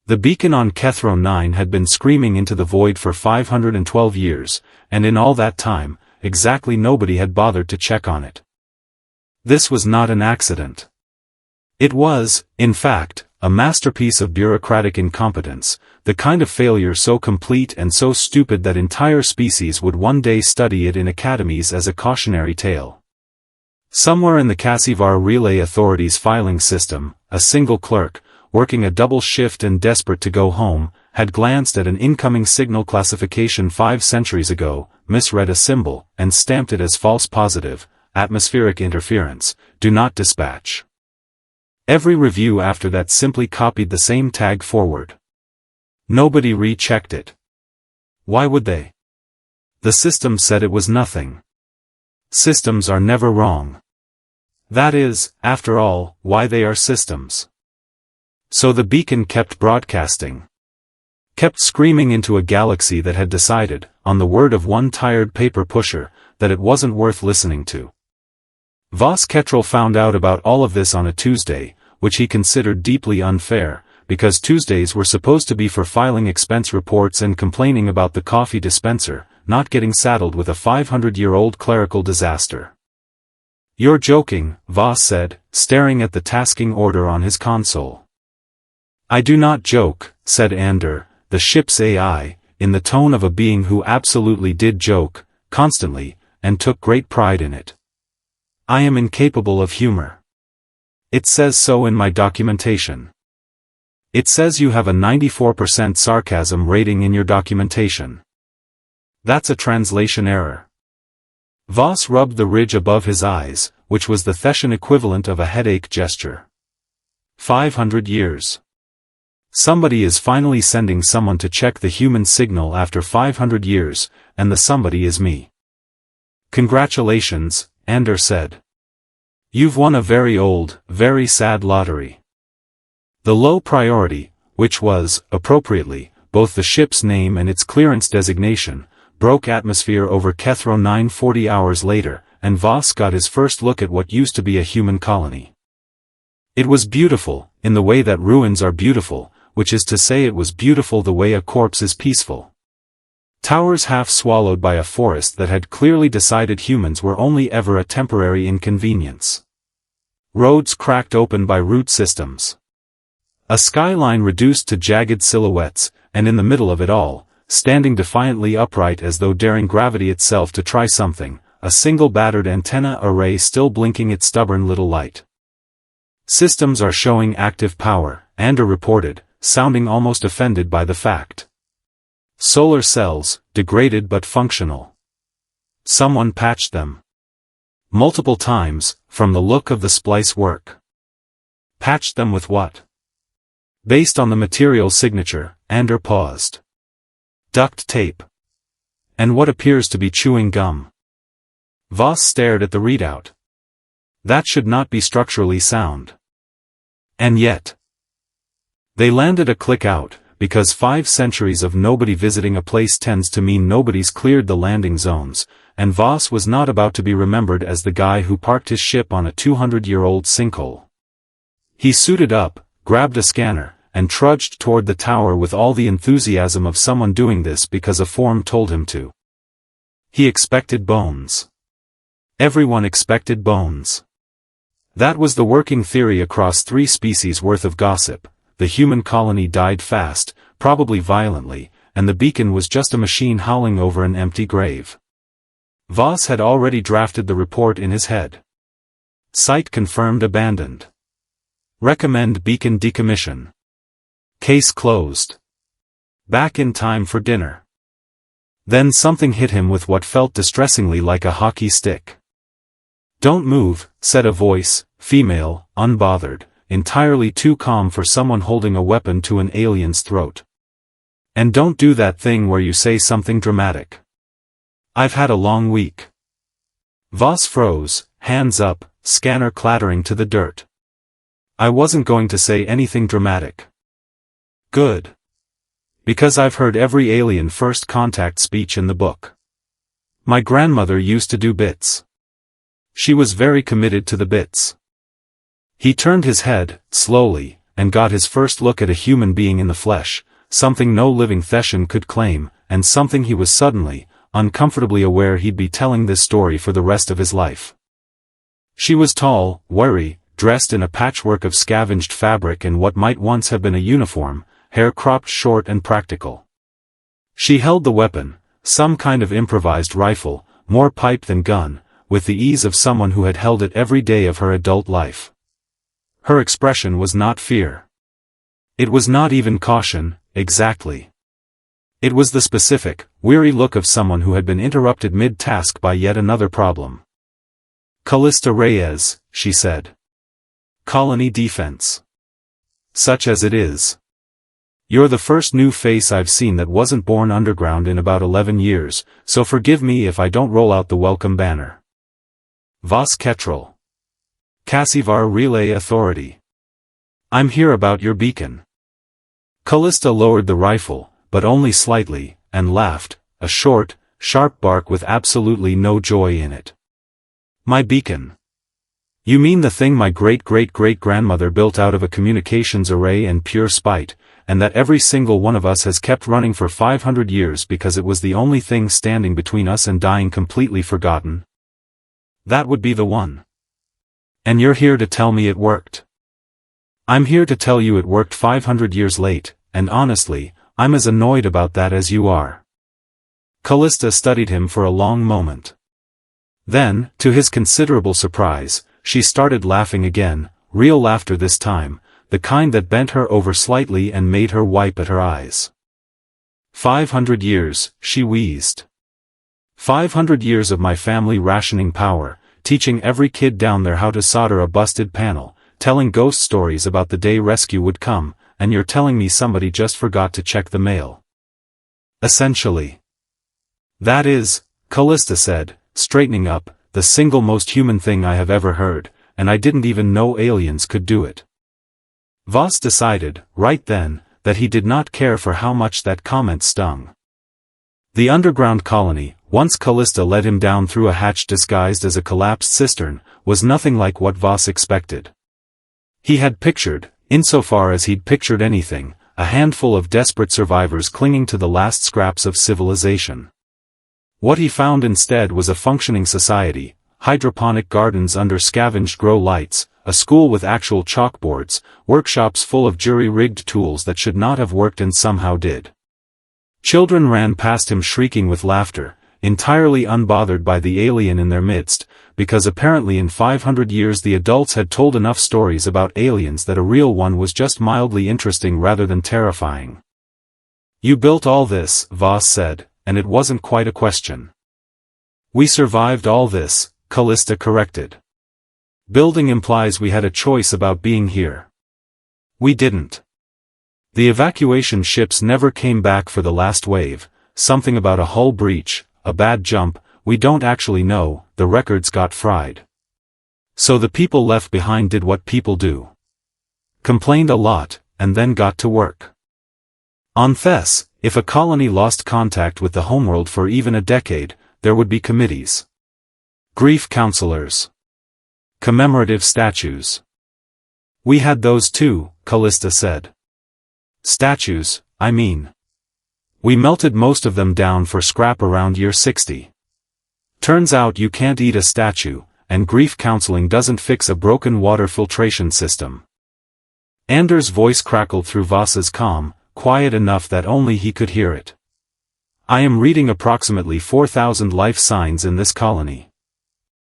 The beacon on Kethro 9 had been screaming into the void for 512 years, and in all that time, exactly nobody had bothered to check on it. This was not an accident. It was, in fact, a masterpiece of bureaucratic incompetence, the kind of failure so complete and so stupid that entire species would one day study it in academies as a cautionary tale. Somewhere in the Cassivar Relay Authority's filing system, a single clerk, working a double shift and desperate to go home, had glanced at an incoming signal classification 5 centuries ago, misread a symbol, and stamped it as false positive, atmospheric interference, do not dispatch. Every review after that simply copied the same tag forward. Nobody rechecked it. Why would they? The system said it was nothing. Systems are never wrong. That is, after all, why they are systems. So the beacon kept broadcasting. Kept screaming into a galaxy that had decided, on the word of one tired paper pusher, that it wasn't worth listening to. Voss Ketrel found out about all of this on a Tuesday, which he considered deeply unfair, because Tuesdays were supposed to be for filing expense reports and complaining about the coffee dispenser, not getting saddled with a 500-year-old clerical disaster. "You're joking," Voss said, staring at the tasking order on his console. "I do not joke," said Ander, the ship's AI, in the tone of a being who absolutely did joke, constantly, and took great pride in it. "I am incapable of humor. It says so in my documentation. It says you have a 94% sarcasm rating in your documentation. That's a translation error." Voss rubbed the ridge above his eyes, which was the Thesian equivalent of a headache gesture. 500 years. Somebody is finally sending someone to check the human signal after 500 years, and the somebody is me. "Congratulations," Ander said. "You've won a very old, very sad lottery." The low priority, which was, appropriately, both the ship's name and its clearance designation, broke atmosphere over Kethro 9 40 hours later, and Voss got his first look at what used to be a human colony. It was beautiful, in the way that ruins are beautiful, which is to say it was beautiful the way a corpse is peaceful. Towers half swallowed by a forest that had clearly decided humans were only ever a temporary inconvenience. Roads cracked open by root systems. A skyline reduced to jagged silhouettes, and in the middle of it all, standing defiantly upright as though daring gravity itself to try something, a single battered antenna array still blinking its stubborn little light. "Systems are showing active power," Ander reported, sounding almost offended by the fact. "Solar cells, degraded but functional. Someone patched them. Multiple times, from the look of the splice work." "Patched them with what?" "Based on the material signature," Ander paused. "Duct tape. And what appears to be chewing gum." Voss stared at the readout. That should not be structurally sound. And yet. They landed a click out, because 5 centuries of nobody visiting a place tends to mean nobody's cleared the landing zones, and Voss was not about to be remembered as the guy who parked his ship on a 200-year-old sinkhole. He suited up, grabbed a scanner, and trudged toward the tower with all the enthusiasm of someone doing this because a form told him to. He expected bones. Everyone expected bones. That was the working theory across 3 species worth of gossip. The human colony died fast, probably violently, and the beacon was just a machine howling over an empty grave. Voss had already drafted the report in his head. Site confirmed abandoned. Recommend beacon decommission. Case closed. Back in time for dinner. Then something hit him with what felt distressingly like a hockey stick. "Don't move," said a voice, female, unbothered, entirely too calm for someone holding a weapon to an alien's throat. "And don't do that thing where you say something dramatic. I've had a long week." Voss froze, hands up, scanner clattering to the dirt. "I wasn't going to say anything dramatic." "Good. Because I've heard every alien first contact speech in the book. My grandmother used to do bits. She was very committed to the bits." He turned his head, slowly, and got his first look at a human being in the flesh, something no living Theshan could claim, and something he was suddenly, uncomfortably aware he'd be telling this story for the rest of his life. She was tall, wiry, dressed in a patchwork of scavenged fabric and what might once have been a uniform, hair cropped short and practical. She held the weapon, some kind of improvised rifle, more pipe than gun, with the ease of someone who had held it every day of her adult life. Her expression was not fear. It was not even caution, exactly. It was the specific, weary look of someone who had been interrupted mid-task by yet another problem. "Callista Reyes," she said. "Colony defense. Such as it is. You're the first new face I've seen that wasn't born underground in about 11 years, so forgive me if I don't roll out the welcome banner. Vas Ketrel. Cassivar Relay Authority. I'm here about your beacon." Callista lowered the rifle, but only slightly, and laughed, a short, sharp bark with absolutely no joy in it. "My beacon? You mean the thing my great-great-great-grandmother built out of a communications array and pure spite, and that every single one of us has kept running for 500 years because it was the only thing standing between us and dying completely forgotten? That would be the one. And you're here to tell me it worked. I'm here to tell you it worked 500 years late, and honestly, I'm as annoyed about that as you are." Callista studied him for a long moment. Then, to his considerable surprise, she started laughing again, real laughter this time, the kind that bent her over slightly and made her wipe at her eyes. 500 years, she wheezed. 500 years of my family rationing power, teaching every kid down there how to solder a busted panel, telling ghost stories about the day rescue would come, and you're telling me somebody just forgot to check the mail. Essentially. That is, Callista said, straightening up, the single most human thing I have ever heard, and I didn't even know aliens could do it. Voss decided, right then, that he did not care for how much that comment stung. The underground colony, once Callista led him down through a hatch disguised as a collapsed cistern, was nothing like what Voss expected. He had pictured, insofar as he'd pictured anything, a handful of desperate survivors clinging to the last scraps of civilization. What he found instead was a functioning society, hydroponic gardens under scavenged grow lights, a school with actual chalkboards, workshops full of jury-rigged tools that should not have worked and somehow did. Children ran past him shrieking with laughter, entirely unbothered by the alien in their midst, because apparently in 500 years the adults had told enough stories about aliens that a real one was just mildly interesting rather than terrifying. "You built all this," Voss said, "and it wasn't quite a question." "We survived all this," Callista corrected. "Building implies we had a choice about being here. We didn't. The evacuation ships never came back for the last wave, something about a hull breach, a bad jump, we don't actually know, the records got fried. So the people left behind did what people do. Complained a lot, and then got to work. On Thess, if a colony lost contact with the homeworld for even a decade, there would be committees. Grief counselors. Commemorative statues. We had those too, Callista said. Statues, I mean. We melted most of them down for scrap around year 60. Turns out you can't eat a statue, and grief counseling doesn't fix a broken water filtration system. Anders' voice crackled through Voss's calm, quiet enough that only he could hear it. I am reading approximately 4,000 life signs in this colony.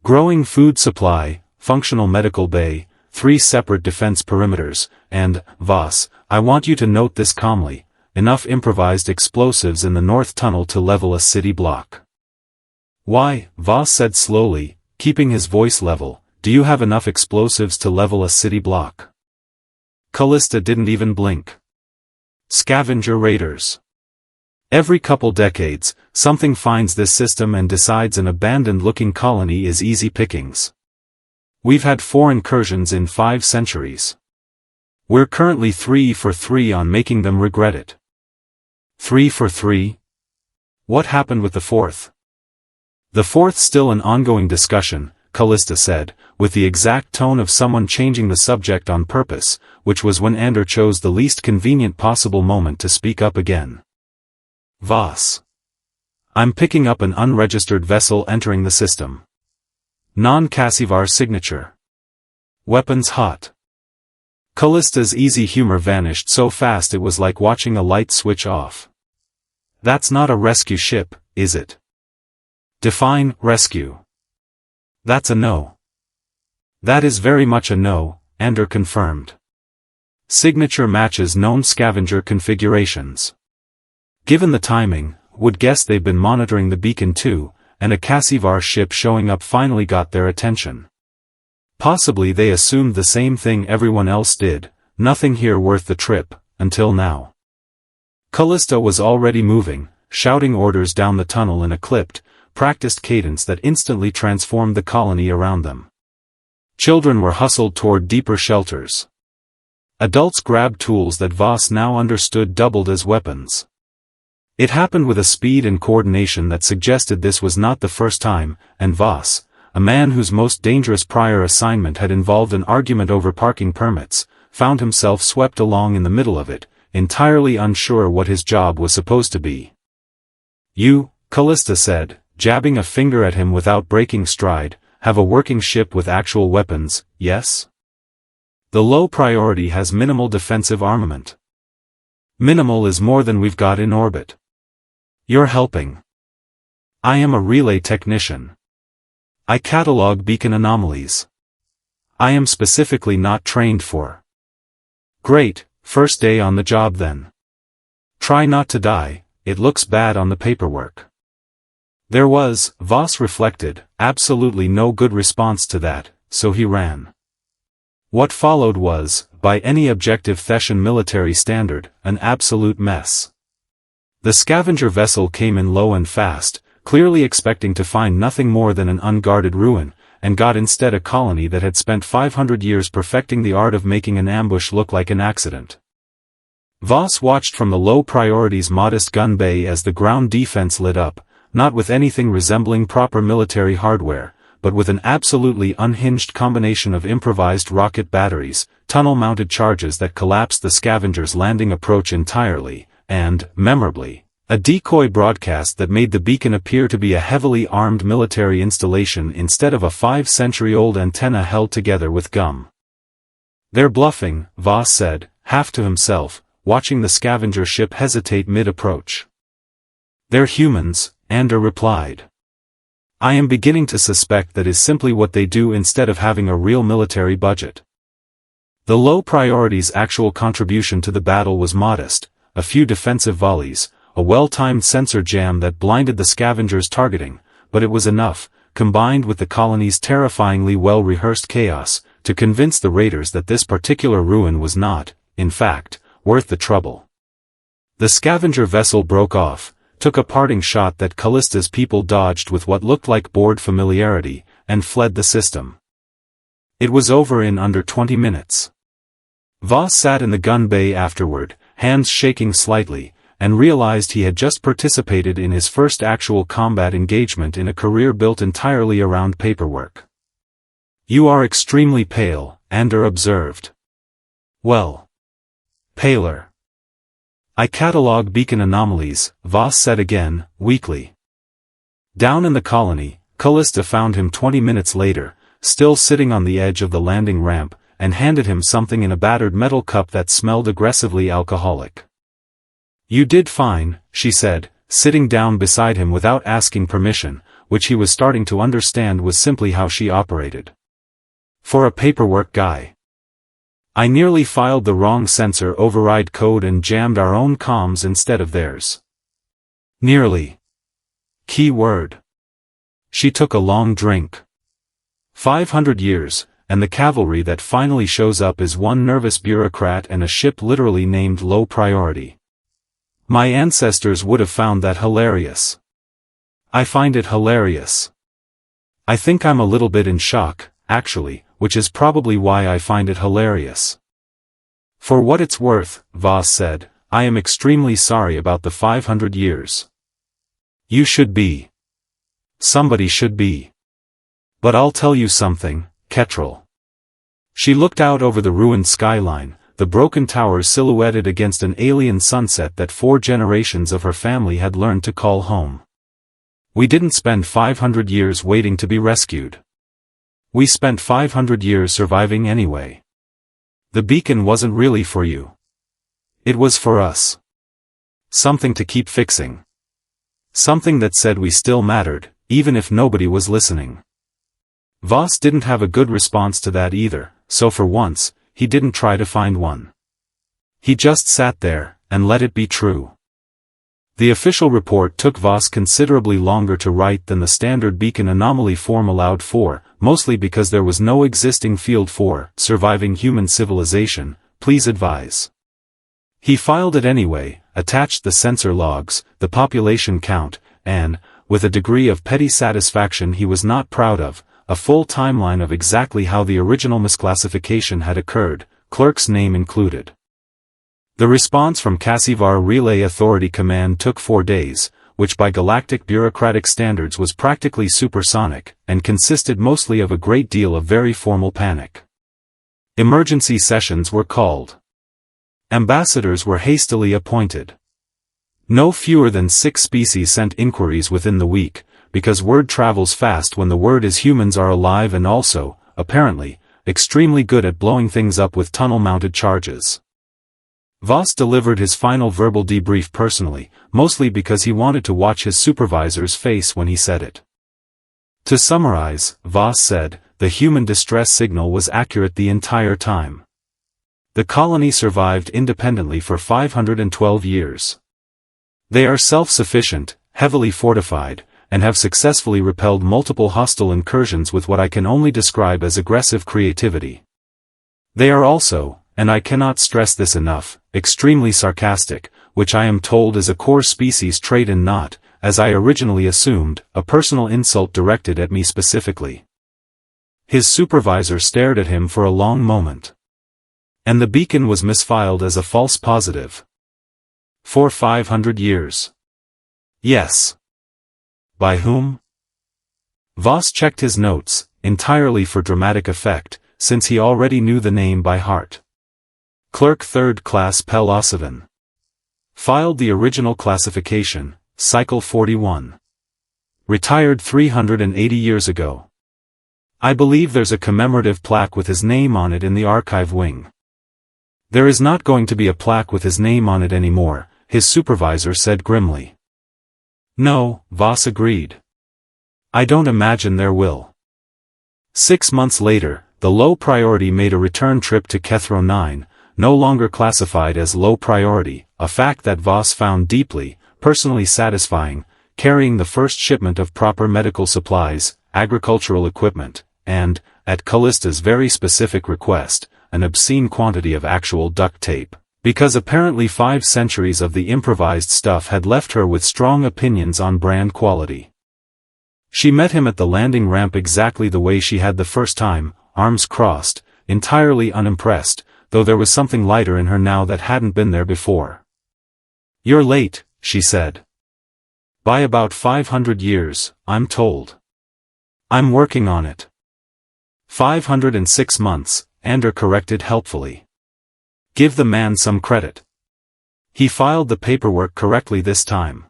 Growing food supply, functional medical bay, 3 separate defense perimeters, and, Voss, I want you to note this calmly, enough improvised explosives in the north tunnel to level a city block. Why, Voss said slowly, keeping his voice level, do you have enough explosives to level a city block? Callista didn't even blink. Scavenger raiders. Every couple decades, something finds this system and decides an abandoned-looking colony is easy pickings. We've had 4 incursions in 5 centuries. We're currently 3 for 3 on making them regret it. 3 for 3? What happened with the 4th? The 4th's still an ongoing discussion, Callista said, with the exact tone of someone changing the subject on purpose, which was when Ander chose the least convenient possible moment to speak up again. Voss. I'm picking up an unregistered vessel entering the system. Non-Cassivar signature. Weapons hot. Callista's easy humor vanished so fast it was like watching a light switch off. That's not a rescue ship, is it? Define rescue. That's a no. That is very much a no, Ander confirmed. Signature matches known scavenger configurations. Given the timing, would guess they've been monitoring the beacon too, and a Cassivar ship showing up finally got their attention. Possibly they assumed the same thing everyone else did, nothing here worth the trip, until now. Callista was already moving, shouting orders down the tunnel in a clipped, practiced cadence that instantly transformed the colony around them. Children were hustled toward deeper shelters. Adults grabbed tools that Voss now understood doubled as weapons. It happened with a speed and coordination that suggested this was not the first time, and Voss, a man whose most dangerous prior assignment had involved an argument over parking permits, found himself swept along in the middle of it, entirely unsure what his job was supposed to be. You, Callista said, jabbing a finger at him without breaking stride, have a working ship with actual weapons, yes? The low priority has minimal defensive armament. Minimal is more than we've got in orbit. You're helping. I am a relay technician. I catalog beacon anomalies. I am specifically not trained for. Great, first day on the job then. Try not to die, it looks bad on the paperwork. There was, Voss reflected, absolutely no good response to that, so he ran. What followed was, by any objective Theshan military standard, an absolute mess. The scavenger vessel came in low and fast, clearly expecting to find nothing more than an unguarded ruin, and got instead a colony that had spent 500 years perfecting the art of making an ambush look like an accident. Voss watched from the low priority's modest gun bay as the ground defense lit up, not with anything resembling proper military hardware, but with an absolutely unhinged combination of improvised rocket batteries, tunnel-mounted charges that collapsed the scavenger's landing approach entirely, and, memorably, a decoy broadcast that made the beacon appear to be a heavily armed military installation instead of a 5-century-old antenna held together with gum. They're bluffing, Voss said, half to himself, watching the scavenger ship hesitate mid-approach. They're humans, Ander replied. I am beginning to suspect that is simply what they do instead of having a real military budget. The low priority's actual contribution to the battle was modest, a few defensive volleys, a well-timed sensor jam that blinded the scavenger's targeting, but it was enough, combined with the colony's terrifyingly well-rehearsed chaos, to convince the raiders that this particular ruin was not, in fact, worth the trouble. The scavenger vessel broke off, took a parting shot that Callista's people dodged with what looked like bored familiarity, and fled the system. It was over in under 20 minutes. Voss sat in the gun bay afterward, hands shaking slightly, and realized he had just participated in his first actual combat engagement in a career built entirely around paperwork. You are extremely pale, Ander observed. Well. Paler. I catalog beacon anomalies, Voss said again, weakly. Down in the colony, Callista found him 20 minutes later, still sitting on the edge of the landing ramp, and handed him something in a battered metal cup that smelled aggressively alcoholic. You did fine, she said, sitting down beside him without asking permission, which he was starting to understand was simply how she operated. For a paperwork guy. I nearly filed the wrong sensor override code and jammed our own comms instead of theirs. Nearly. Key word. She took a long drink. 500 years, and the cavalry that finally shows up is one nervous bureaucrat and a ship literally named low priority. My ancestors would have found that hilarious. I find it hilarious. I think I'm a little bit in shock, actually, which is probably why I find it hilarious. For what it's worth, Voss said, I am extremely sorry about the 500 years. You should be. Somebody should be. But I'll tell you something, Ketrel. She looked out over the ruined skyline, the broken towers silhouetted against an alien sunset that 4 generations of her family had learned to call home. We didn't spend 500 years waiting to be rescued. We spent 500 years surviving anyway. The beacon wasn't really for you. It was for us. Something to keep fixing. Something that said we still mattered, even if nobody was listening. Voss didn't have a good response to that either, so for once, he didn't try to find one. He just sat there, and let it be true. The official report took Voss considerably longer to write than the standard beacon anomaly form allowed for, mostly because there was no existing field for surviving human civilization, please advise. He filed it anyway, attached the sensor logs, the population count, and, with a degree of petty satisfaction he was not proud of, a full timeline of exactly how the original misclassification had occurred, clerk's name included. The response from Cassivar Relay Authority Command took 4 days, which by galactic bureaucratic standards was practically supersonic, and consisted mostly of a great deal of very formal panic. Emergency sessions were called. Ambassadors were hastily appointed. No fewer than 6 species sent inquiries within the week, because word travels fast when the word is humans are alive and also, apparently, extremely good at blowing things up with tunnel-mounted charges. Voss delivered his final verbal debrief personally, mostly because he wanted to watch his supervisor's face when he said it. To summarize, Voss said, the human distress signal was accurate the entire time. The colony survived independently for 512 years. They are self-sufficient, heavily fortified, and have successfully repelled multiple hostile incursions with what I can only describe as aggressive creativity. They are also, and I cannot stress this enough, extremely sarcastic, which I am told is a core species trait and not, as I originally assumed, a personal insult directed at me specifically. His supervisor stared at him for a long moment. And the beacon was misfiled as a false positive. For 500 years. Yes. By whom? Voss checked his notes, entirely for dramatic effect, since he already knew the name by heart. Clerk 3rd Class Pelosivan. Filed the original classification, Cycle 41. Retired 380 years ago. I believe there's a commemorative plaque with his name on it in the archive wing. There is not going to be a plaque with his name on it anymore, his supervisor said grimly. No, Voss agreed. I don't imagine there will. 6 months later, the low priority made a return trip to Kethro 9, no longer classified as low priority, a fact that Voss found deeply, personally satisfying, carrying the first shipment of proper medical supplies, agricultural equipment, and, at Callista's very specific request, an obscene quantity of actual duct tape. Because apparently 5 centuries of the improvised stuff had left her with strong opinions on brand quality. She met him at the landing ramp exactly the way she had the first time, arms crossed, entirely unimpressed, though there was something lighter in her now that hadn't been there before. You're late, she said. By about 500 years, I'm told. I'm working on it. 506 months, Ander corrected helpfully. Give the man some credit. He filed the paperwork correctly this time.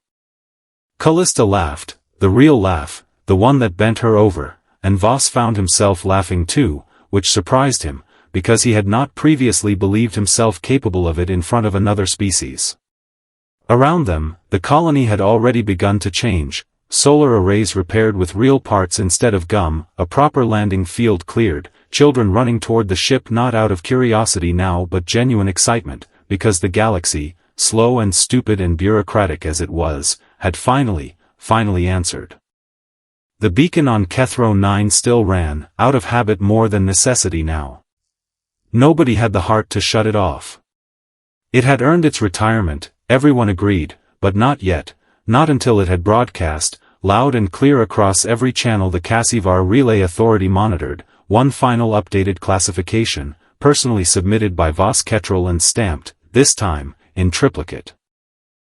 Callista laughed, the real laugh, the one that bent her over, and Voss found himself laughing too, which surprised him, because he had not previously believed himself capable of it in front of another species. Around them, the colony had already begun to change, solar arrays repaired with real parts instead of gum, a proper landing field cleared, children running toward the ship not out of curiosity now but genuine excitement, because the galaxy, slow and stupid and bureaucratic as it was, had finally answered. The beacon on Kethro 9 still ran, out of habit more than necessity now. Nobody had the heart to shut it off. It had earned its retirement, everyone agreed, but not yet, not until it had broadcast, loud and clear across every channel the Cassivar Relay Authority monitored, one final updated classification, personally submitted by Voss Ketrel and stamped, this time, in triplicate.